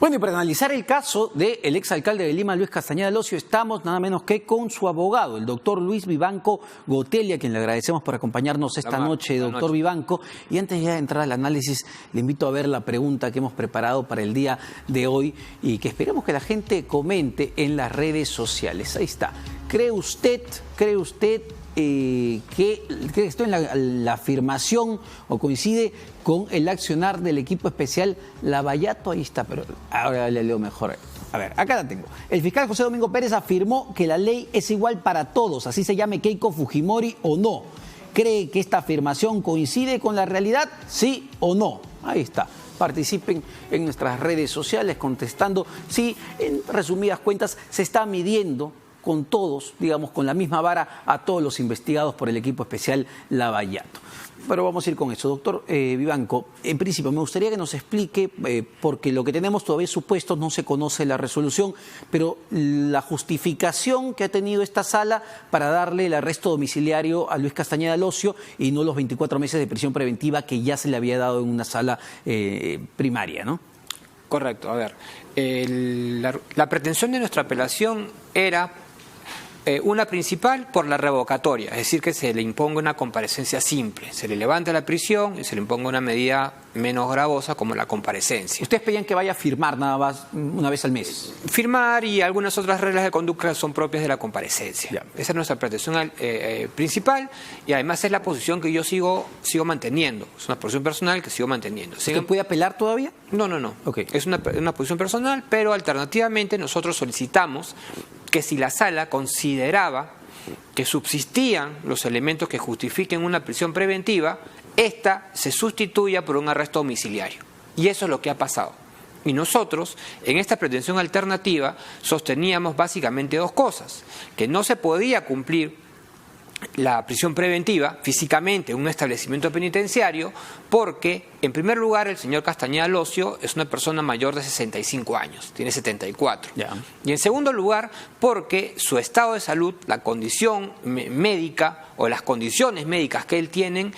Bueno, y para analizar el caso del exalcalde de Lima, Luis Castañeda Locio, estamos nada menos que con su abogado, el doctor Luis Vivanco Gotelli, a quien le agradecemos por acompañarnos esta noche, doctor Vivanco. Y antes ya de entrar al análisis, le invito a ver la pregunta que hemos preparado para el día de hoy y que esperemos que la gente comente en las redes sociales. Ahí está. ¿Cree usted que esto en la afirmación o coincide con el accionar del equipo especial Lavallato? Ahí está, pero ahora le leo mejor. A ver, acá la tengo. El fiscal José Domingo Pérez afirmó que la ley es igual para todos, así se llame Keiko Fujimori o no. ¿Cree que esta afirmación coincide con la realidad? ¿Sí o no? Ahí está. Participen en nuestras redes sociales contestando si, en resumidas cuentas, se está midiendo con todos, digamos, con la misma vara a todos los investigados por el equipo especial Lavallato. Pero vamos a ir con eso. Doctor Vivanco, en principio me gustaría que nos explique, porque lo que tenemos todavía es supuestos, no se conoce la resolución, pero la justificación que ha tenido esta sala para darle el arresto domiciliario a Luis Castañeda Locio y no los 24 meses de prisión preventiva que ya se le había dado en una sala primaria, ¿no? Correcto. A ver, la pretensión de nuestra apelación era una principal por la revocatoria, es decir, que se le imponga una comparecencia simple, se le levanta la prisión y se le imponga una medida menos gravosa como la comparecencia. ¿Ustedes pedían que vaya a firmar nada más una vez al mes? Firmar y algunas otras reglas de conducta que son propias de la comparecencia. Ya. Esa es nuestra pretensión principal y además es la posición que yo sigo manteniendo. Es una posición personal que sigo manteniendo. ¿Usted puede apelar todavía? No. Okay. Es una posición personal, pero alternativamente nosotros solicitamos que si la sala consideraba que subsistían los elementos que justifiquen una prisión preventiva, esta se sustituya por un arresto domiciliario. Y eso es lo que ha pasado. Y nosotros, en esta pretensión alternativa, sosteníamos básicamente dos cosas: que no se podía cumplir la prisión preventiva físicamente en un establecimiento penitenciario porque, en primer lugar, el señor Castañeda Locio es una persona mayor de 65 años, tiene 74. Ya. Y en segundo lugar, porque su estado de salud, la condición médica o las condiciones médicas que él tiene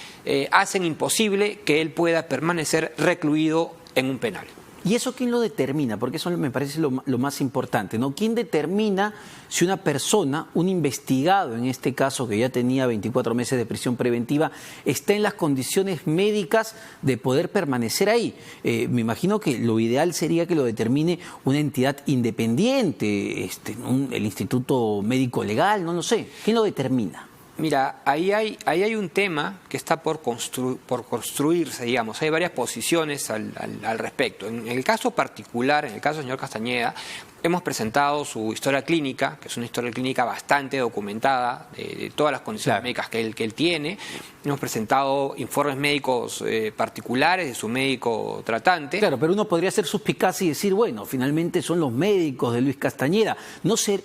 hacen imposible que él pueda permanecer recluido en un penal. ¿Y eso quién lo determina? Porque eso me parece lo más importante, ¿no? ¿Quién determina si una persona, un investigado en este caso que ya tenía 24 meses de prisión preventiva, está en las condiciones médicas de poder permanecer ahí? Me imagino que lo ideal sería que lo determine una entidad independiente, el Instituto Médico Legal, no lo sé. ¿Quién lo determina? Mira, ahí hay un tema que está por construirse, digamos. Hay varias posiciones al respecto. En el caso particular, en el caso del señor Castañeda, hemos presentado su historia clínica, que es una historia clínica bastante documentada de todas las condiciones médicas que él tiene. Hemos presentado informes médicos particulares de su médico tratante. Claro, pero uno podría ser suspicaz y decir, bueno, finalmente son los médicos de Luis Castañeda. No sé,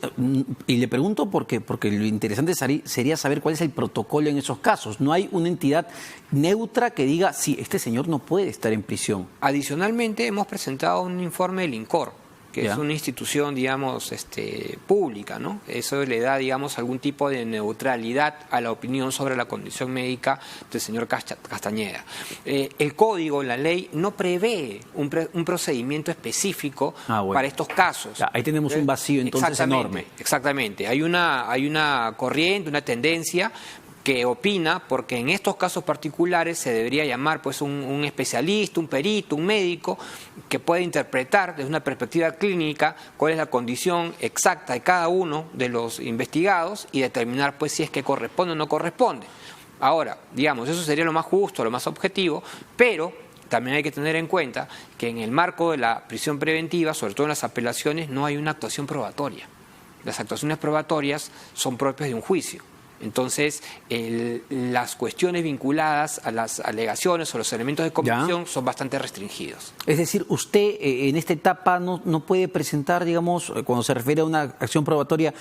y le pregunto porque lo interesante sería saber cuál es el protocolo en esos casos. No hay una entidad neutra que diga, sí, este señor no puede estar en prisión. Adicionalmente, hemos presentado un informe del INCOR, que es una institución, digamos, pública, ¿no? Eso le da, digamos, algún tipo de neutralidad a la opinión sobre la condición médica del señor Castañeda. El código, la ley, no prevé un procedimiento específico para estos casos. Ya, ahí tenemos un vacío entonces enorme. Exactamente. Hay una corriente, una tendencia que opina porque en estos casos particulares se debería llamar pues un especialista, un perito, un médico que pueda interpretar desde una perspectiva clínica cuál es la condición exacta de cada uno de los investigados y determinar pues si es que corresponde o no corresponde. Ahora, digamos, eso sería lo más justo, lo más objetivo, pero también hay que tener en cuenta que en el marco de la prisión preventiva, sobre todo en las apelaciones, no hay una actuación probatoria. Las actuaciones probatorias son propias de un juicio. Entonces, las cuestiones vinculadas a las alegaciones o los elementos de convicción son bastante restringidos. Es decir, usted en esta etapa no puede presentar, digamos, cuando se refiere a una acción probatoria,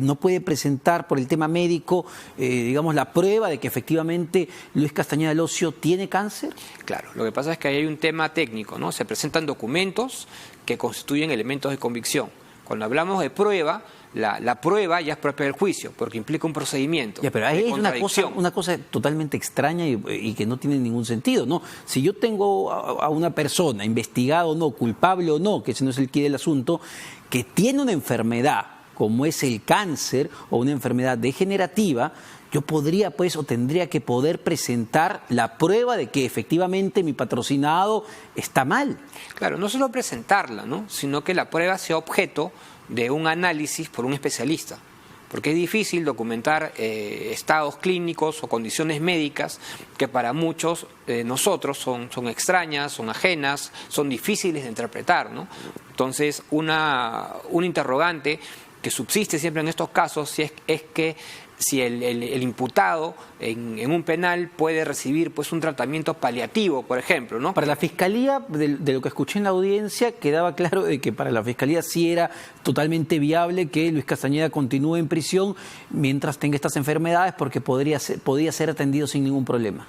no puede presentar por el tema médico, digamos, la prueba de que efectivamente Luis Castañeda Locio tiene cáncer. Claro, lo que pasa es que ahí hay un tema técnico, ¿no? Se presentan documentos que constituyen elementos de convicción. Cuando hablamos de prueba, la prueba ya es propia del juicio, porque implica un procedimiento. Ya, pero ahí hay una cosa totalmente extraña y que no tiene ningún sentido, ¿no? Si yo tengo a una persona, investigada o no, culpable o no, que ese no es el quid del asunto, que tiene una enfermedad, como es el cáncer o una enfermedad degenerativa, yo podría, pues, o tendría que poder presentar la prueba de que efectivamente mi patrocinado está mal. Claro, no solo presentarla, ¿no?, sino que la prueba sea objeto de un análisis por un especialista, porque es difícil documentar estados clínicos o condiciones médicas que para muchos nosotros son extrañas, son ajenas, son difíciles de interpretar, ¿no? Entonces, un interrogante que subsiste siempre en estos casos es que si el imputado en un penal puede recibir, pues, un tratamiento paliativo, por ejemplo, ¿no? Para la Fiscalía, de lo que escuché en la audiencia, quedaba claro de que para la Fiscalía sí era totalmente viable que Luis Castañeda continúe en prisión mientras tenga estas enfermedades, porque podía ser atendido sin ningún problema.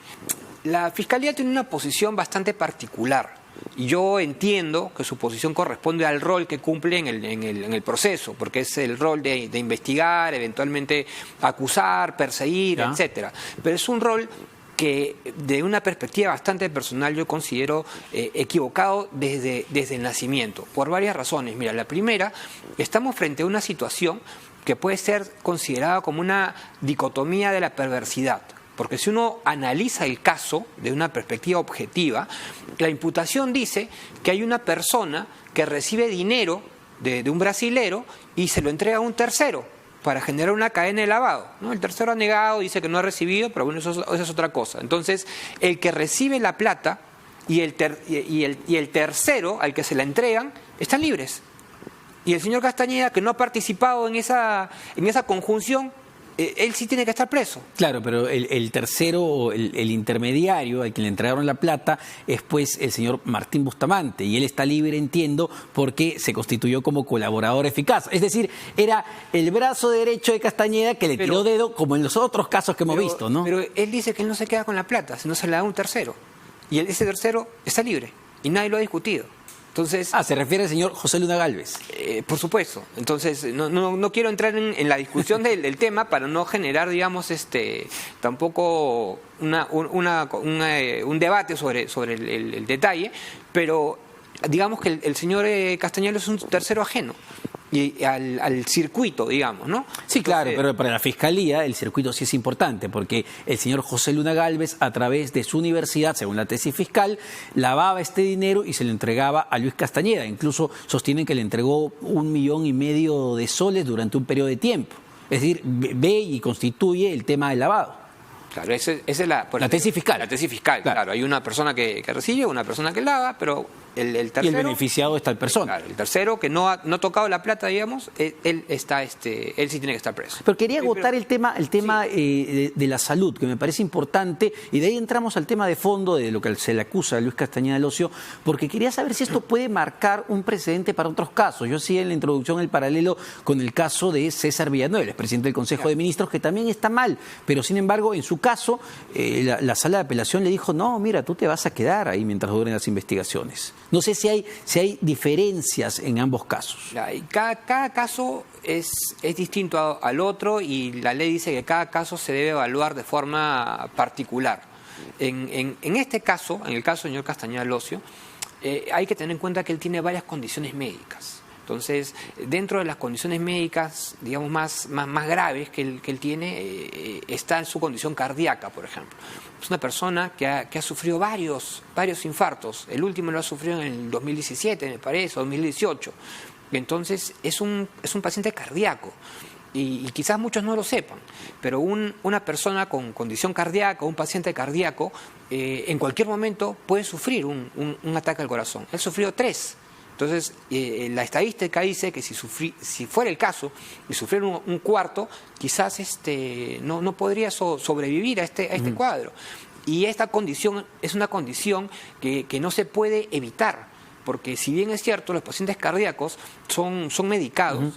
La Fiscalía tiene una posición bastante particular. Y yo entiendo que su posición corresponde al rol que cumple en el proceso, porque es el rol de investigar, eventualmente acusar, perseguir, etcétera. Pero es un rol que, de una perspectiva bastante personal, yo considero equivocado desde el nacimiento, por varias razones. Mira, la primera, estamos frente a una situación que puede ser considerada como una dicotomía de la perversidad. Porque si uno analiza el caso de una perspectiva objetiva, la imputación dice que hay una persona que recibe dinero de un brasilero y se lo entrega a un tercero para generar una cadena de lavado, ¿no? El tercero ha negado, dice que no ha recibido, pero bueno, eso es otra cosa. Entonces, el que recibe la plata y el tercero al que se la entregan están libres. Y el señor Castañeda, que no ha participado en esa conjunción, él sí tiene que estar preso. Claro, pero el tercero, o el intermediario al que le entregaron la plata, es, pues, el señor Martín Bustamante, y él está libre, entiendo, porque se constituyó como colaborador eficaz. Es decir, era el brazo derecho de Castañeda que le tiró dedo, como en los otros casos que hemos visto, ¿no? Pero él dice que él no se queda con la plata, sino se la da a un tercero. Y ese tercero está libre, y nadie lo ha discutido. Entonces, se refiere al señor José Luna Gálvez. Por supuesto. Entonces, no quiero entrar en la discusión del tema para no generar, digamos, tampoco un debate sobre el detalle, pero digamos que el señor Castañeda es un tercero ajeno y al circuito, digamos, ¿no? Sí, claro, pero para la Fiscalía el circuito sí es importante, porque el señor José Luna Gálvez, a través de su universidad, según la tesis fiscal, lavaba este dinero y se lo entregaba a Luis Castañeda. Incluso sostienen que le entregó 1,5 millones de soles durante un periodo de tiempo. Es decir, ve y constituye el tema del lavado. Claro, esa es la tesis fiscal. La tesis fiscal, claro. Hay una persona que recibe, una persona que lava, pero el tercero... Y el beneficiado está el persona. Claro, el tercero, que no ha tocado la plata, digamos, él sí tiene que estar preso. Pero quería agotar el tema de la salud, que me parece importante, y de ahí entramos al tema de fondo de lo que se le acusa a Luis Castañeda Locio, porque quería saber si esto puede marcar un precedente para otros casos. Yo hacía en la introducción el paralelo con el caso de César Villanueva, el presidente del Consejo de Ministros, que también está mal, pero sin embargo, en su caso, la sala de apelación le dijo: no, mira, tú te vas a quedar ahí mientras duren las investigaciones. No sé si hay diferencias en ambos casos. Cada caso es distinto al otro, y la ley dice que cada caso se debe evaluar de forma particular. En este caso, en el caso del señor Castañeda Locio, hay que tener en cuenta que él tiene varias condiciones médicas. Entonces, dentro de las condiciones médicas, digamos, más graves que él tiene, está en su condición cardíaca, por ejemplo. Es una persona que ha sufrido varios infartos. El último lo ha sufrido en el 2017, me parece, o 2018. Entonces, es un paciente cardíaco. Y quizás muchos no lo sepan, pero una persona con condición cardíaca, un paciente cardíaco, en cualquier momento puede sufrir un ataque al corazón. Él sufrió 3. Entonces, la estadística dice que si fuera el caso y sufriera un cuarto, quizás no podría sobrevivir a este cuadro. Y esta condición es una condición que no se puede evitar, porque si bien es cierto, los pacientes cardíacos son medicados,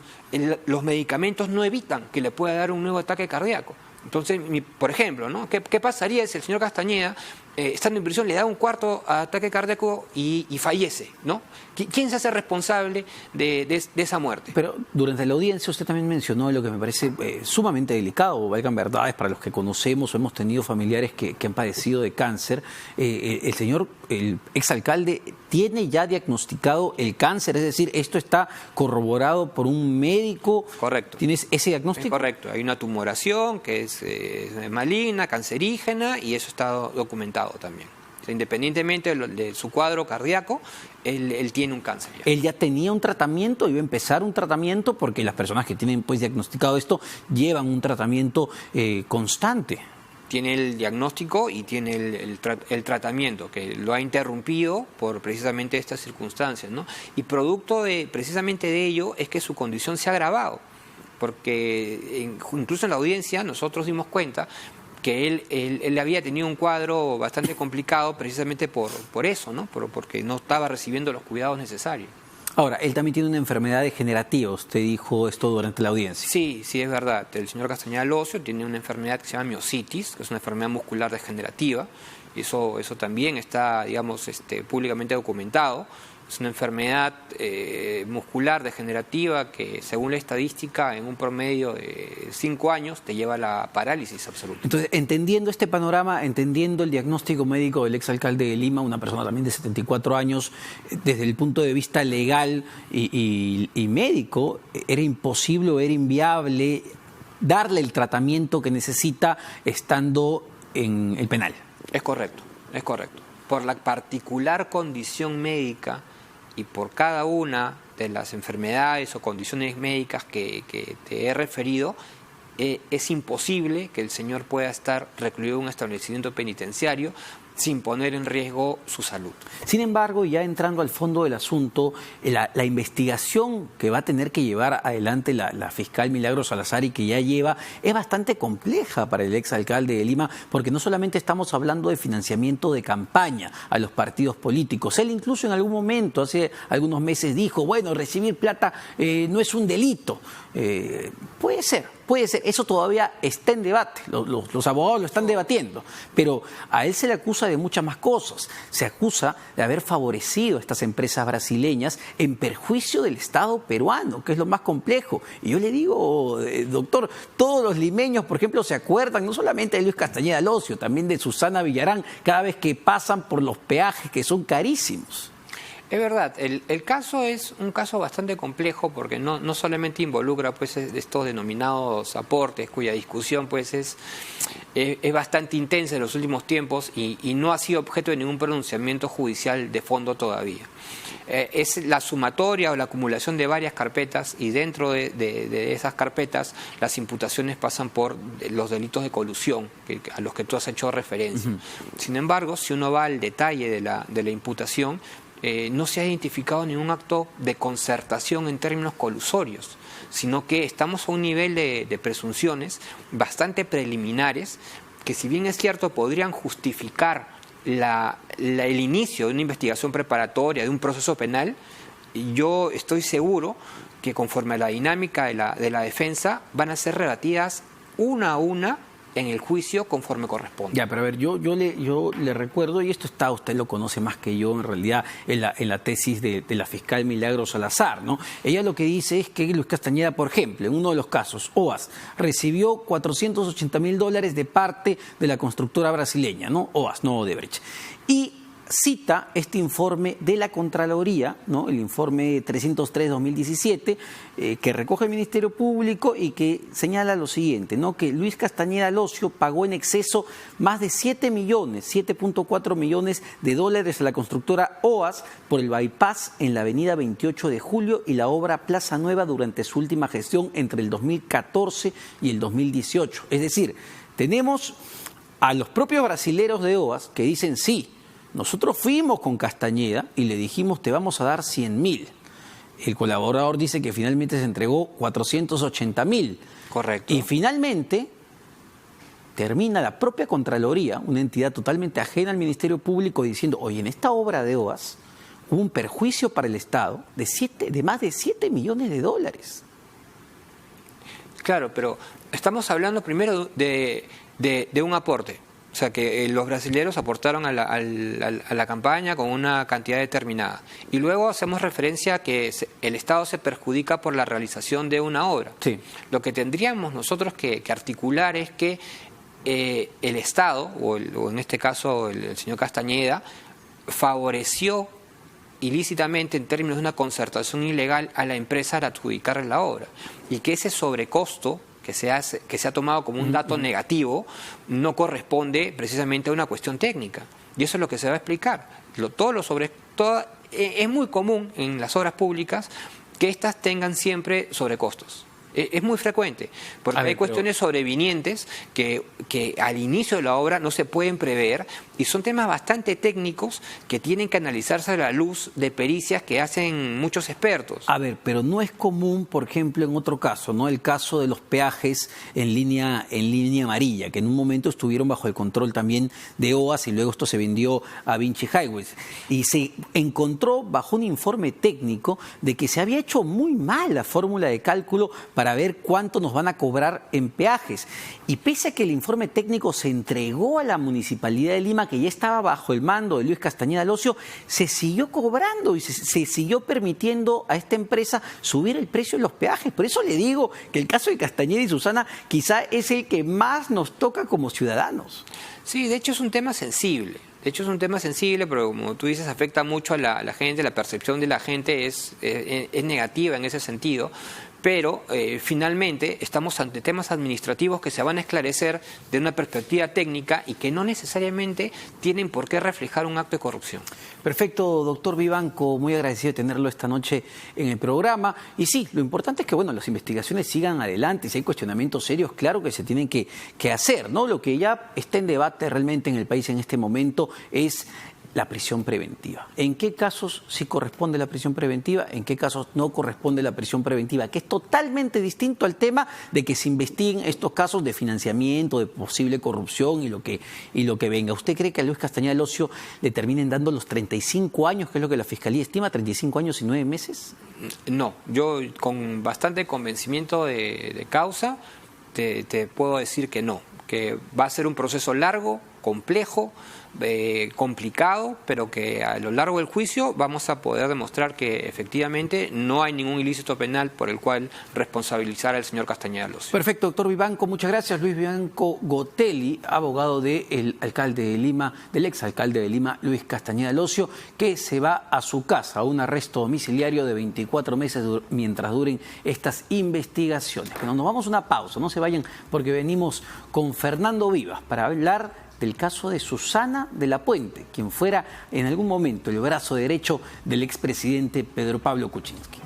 los medicamentos no evitan que le pueda dar un nuevo ataque cardíaco. Entonces, por ejemplo, ¿no? ¿Qué pasaría si el señor Castañeda estando en prisión, le da un cuarto ataque cardíaco y fallece, ¿no? ¿Quién se hace responsable de esa muerte? Pero durante la audiencia usted también mencionó lo que me parece sumamente delicado, valgan verdades para los que conocemos o hemos tenido familiares que han padecido de cáncer. El señor, el exalcalde, tiene ya diagnosticado el cáncer, es decir, esto está corroborado por un médico. Correcto. ¿Tienes ese diagnóstico? Es correcto, hay una tumoración que es maligna, cancerígena, y eso está documentado también. O sea, independientemente de su cuadro cardíaco, él tiene un cáncer ya. Él ya tenía un tratamiento, iba a empezar un tratamiento, porque las personas que tienen pues diagnosticado esto llevan un tratamiento constante. Tiene el diagnóstico y tiene el tratamiento, que lo ha interrumpido por precisamente estas circunstancias, ¿no? Y producto precisamente de ello es que su condición se ha agravado, porque incluso en la audiencia nosotros dimos cuenta que él había tenido un cuadro bastante complicado precisamente por eso, ¿no? Porque no estaba recibiendo los cuidados necesarios. Ahora, él también tiene una enfermedad degenerativa, usted dijo esto durante la audiencia. Sí, es verdad. El señor Castañeda Locio tiene una enfermedad que se llama miositis, que es una enfermedad muscular degenerativa. Eso también está, digamos, públicamente documentado. Es una enfermedad muscular degenerativa que, según la estadística, en un promedio de 5 años te lleva a la parálisis absoluta. Entonces, entendiendo este panorama, entendiendo el diagnóstico médico del exalcalde de Lima, una persona también de 74 años, desde el punto de vista legal y médico, era imposible o era inviable darle el tratamiento que necesita estando en el penal. Es correcto, es correcto. Por la particular condición médica y por cada una de las enfermedades o condiciones médicas que te he referido, es imposible que el señor pueda estar recluido en un establecimiento penitenciario sin poner en riesgo su salud. Sin embargo, ya entrando al fondo del asunto, la investigación que va a tener que llevar adelante la fiscal Milagros Salazar y que ya lleva, es bastante compleja para el exalcalde de Lima, porque no solamente estamos hablando de financiamiento de campaña a los partidos políticos. Él incluso en algún momento, hace algunos meses, dijo, bueno, recibir plata no es un delito. Puede ser, eso todavía está en debate, los abogados lo están debatiendo, pero a él se le acusa de muchas más cosas. Se acusa de haber favorecido a estas empresas brasileñas en perjuicio del Estado peruano, que es lo más complejo. Y yo le digo, doctor, todos los limeños, por ejemplo, se acuerdan no solamente de Luis Castañeda Locio, también de Susana Villarán, cada vez que pasan por los peajes que son carísimos. Es verdad, el caso es un caso bastante complejo porque no solamente involucra pues estos denominados aportes cuya discusión pues es bastante intensa en los últimos tiempos y no ha sido objeto de ningún pronunciamiento judicial de fondo todavía. Es la sumatoria o la acumulación de varias carpetas y dentro de esas carpetas las imputaciones pasan por los delitos de colusión a los que tú has hecho referencia. Uh-huh. Sin embargo, si uno va al detalle de la imputación, no se ha identificado ningún acto de concertación en términos colusorios, sino que estamos a un nivel de presunciones bastante preliminares que, si bien es cierto, podrían justificar el inicio de una investigación preparatoria, de un proceso penal. Yo estoy seguro que, conforme a la dinámica de la defensa, van a ser rebatidas una a una en el juicio conforme corresponde. Ya, pero a ver, yo le recuerdo, y esto está, usted lo conoce más que yo en realidad, en la tesis de la fiscal Milagros Salazar, ¿no? Ella lo que dice es que Luis Castañeda, por ejemplo, en uno de los casos, OAS, recibió $480,000 de parte de la constructora brasileña, ¿no? OAS, no Odebrecht. Y cita este informe de la Contraloría, ¿no? El informe 303-2017, que recoge el Ministerio Público y que señala lo siguiente, ¿no? Que Luis Castañeda Locio pagó en exceso más de 7.4 millones de dólares a la constructora OAS por el bypass en la avenida 28 de Julio y la obra Plaza Nueva durante su última gestión entre el 2014 y el 2018. Es decir, tenemos a los propios brasileros de OAS que dicen sí, nosotros fuimos con Castañeda y le dijimos te vamos a dar 100.000. El colaborador dice que finalmente se entregó 480.000. Correcto. Y finalmente termina la propia Contraloría, una entidad totalmente ajena al Ministerio Público, diciendo, oye, en esta obra de OAS hubo un perjuicio para el Estado de más de 7 millones de dólares. Claro, pero estamos hablando primero de un aporte. O sea, que los brasileños aportaron a la campaña con una cantidad determinada. Y luego hacemos referencia a que el Estado se perjudica por la realización de una obra. Sí. Lo que tendríamos nosotros que articular es que el Estado, o en este caso el señor Castañeda, favoreció ilícitamente, en términos de una concertación ilegal, a la empresa al adjudicarle la obra. Y que ese sobrecosto que se ha tomado como un dato negativo no corresponde precisamente a una cuestión técnica. Y eso es lo que se va a explicar. Es muy común en las obras públicas que éstas tengan siempre sobrecostos. Es muy frecuente, porque hay cuestiones sobrevinientes que al inicio de la obra no se pueden prever y son temas bastante técnicos que tienen que analizarse a la luz de pericias que hacen muchos expertos. A ver, pero no es común, por ejemplo, en otro caso, ¿no? El caso de los peajes en línea amarilla, que en un momento estuvieron bajo el control también de OAS y luego esto se vendió a Vinci Highways. Y se encontró bajo un informe técnico de que se había hecho muy mal la fórmula de cálculo para ver cuánto nos van a cobrar en peajes. Y pese a que el informe técnico se entregó a la Municipalidad de Lima, que ya estaba bajo el mando de Luis Castañeda Locio, se siguió cobrando y se siguió permitiendo a esta empresa subir el precio de los peajes. Por eso le digo que el caso de Castañeda y Susana quizá es el que más nos toca como ciudadanos. Sí, de hecho es un tema sensible. Pero como tú dices, afecta mucho a la gente, la percepción de la gente es negativa en ese sentido. Pero finalmente estamos ante temas administrativos que se van a esclarecer de una perspectiva técnica y que no necesariamente tienen por qué reflejar un acto de corrupción. Perfecto, doctor Vivanco, muy agradecido de tenerlo esta noche en el programa. Y sí, lo importante es que las investigaciones sigan adelante. Si hay cuestionamientos serios, claro que se tienen que hacer, ¿no? Lo que ya está en debate realmente en el país en este momento es la prisión preventiva. ¿En qué casos sí corresponde la prisión preventiva? ¿En qué casos no corresponde la prisión preventiva? Que es totalmente distinto al tema de que se investiguen estos casos de financiamiento, de posible corrupción y lo que venga. ¿Usted cree que a Luis Castañeda Locio le terminen dando los 35 años, que es lo que la Fiscalía estima, 35 años y 9 meses? No, yo con bastante convencimiento de causa te puedo decir que no, que va a ser un proceso largo, complejo, complicado, pero que a lo largo del juicio vamos a poder demostrar que efectivamente no hay ningún ilícito penal por el cual responsabilizar al señor Castañeda Locio. Perfecto, doctor Vivanco, muchas gracias. Luis Vivanco Gotelli, abogado del alcalde de Lima, del exalcalde de Lima, Luis Castañeda Locio, que se va a su casa a un arresto domiciliario de 24 meses mientras duren estas investigaciones. Pero nos vamos a una pausa, no se vayan porque venimos con Fernando Vivas para hablar del caso de Susana de la Puente, quien fuera en algún momento el brazo derecho del expresidente Pedro Pablo Kuczynski.